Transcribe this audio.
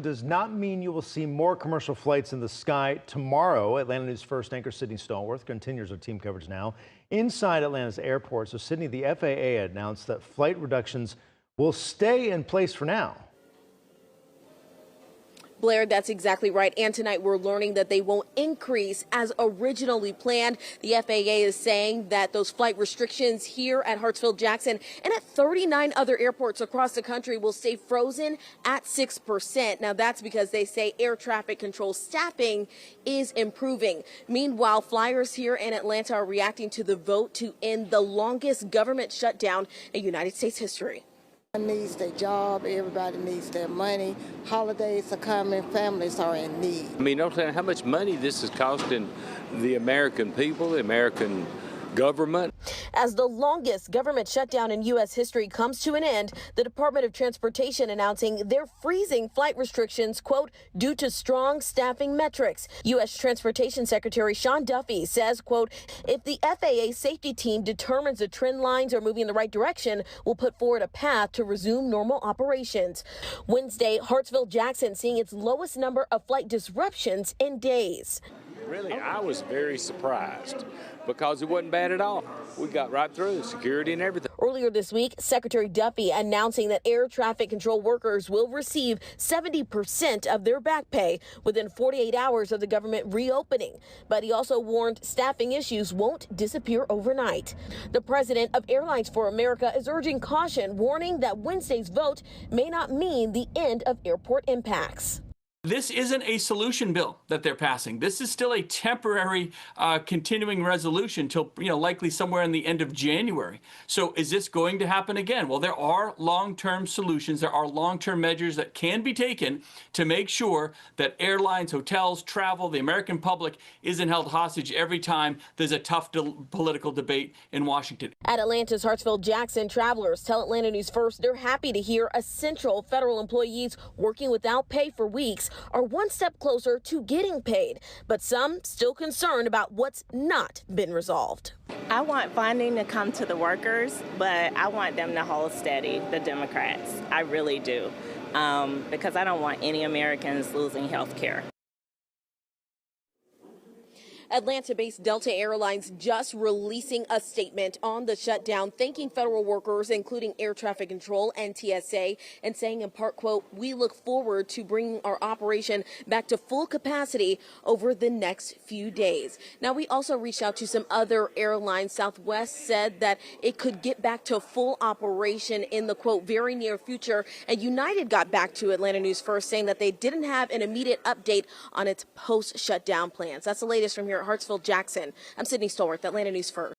Does not mean you will see more commercial flights in the sky tomorrow. Atlanta News First anchor Sydney Stallworth continues our team coverage now inside Atlanta's airport. So Sydney, the FAA announced that flight reductions will stay in place for now. Blair, that's exactly right. And tonight we're learning that they won't increase as originally planned. The FAA is saying that those flight restrictions here at Hartsfield-Jackson and at 39 other airports across the country will stay frozen at 6%. Now, that's because they say air traffic control staffing is improving. Meanwhile, flyers here in Atlanta are reacting to the vote to end the longest government shutdown in United States history. Everybody needs their job, everybody needs their money. Holidays are coming, families are in need. I mean, don't tell me how much money this is costing the American people, the American government. As the longest government shutdown in U.S. history comes to an end, the Department of Transportation announcing they're freezing flight restrictions, quote, due to strong staffing metrics. U.S. Transportation Secretary Sean Duffy says, quote, if the FAA safety team determines the trend lines are moving in the right direction, we'll put forward a path to resume normal operations. Wednesday, Hartsfield-Jackson seeing its lowest number of flight disruptions in days. Really, I was very surprised because it wasn't bad at all. We got right through security and everything. Earlier this week, Secretary Duffy announcing that air traffic control workers will receive 70% of their back pay within 48 hours of the government reopening. But he also warned staffing issues won't disappear overnight. The president of Airlines for America is urging caution, warning that Wednesday's vote may not mean the end of airport impacts. This isn't a solution bill that they're passing. This is still a temporary continuing resolution till, likely somewhere in the end of January. So is this going to happen again? Well, there are long-term solutions. There are long-term measures that can be taken to make sure that airlines, hotels, travel, the American public isn't held hostage every time there's a tough political debate in Washington. At Atlanta's Hartsfield-Jackson, travelers tell Atlanta News First they're happy to hear essential federal employees working without pay for weeks are one step closer to getting paid, but some still concerned about what's not been resolved. I want funding to come to the workers, but I want them to hold steady, the Democrats. I really do, because I don't want any Americans losing health care. Atlanta-based Delta Airlines just releasing a statement on the shutdown, thanking federal workers, including air traffic control and TSA, and saying in part, quote, we look forward to bringing our operation back to full capacity over the next few days. Now, we also reached out to some other airlines. Southwest said that it could get back to full operation in the, quote, very near future. And United got back to Atlanta News First, saying that they didn't have an immediate update on its post-shutdown plans. That's the latest from here at Hartsfield-Jackson. I'm Sydney Stallworth, Atlanta News First.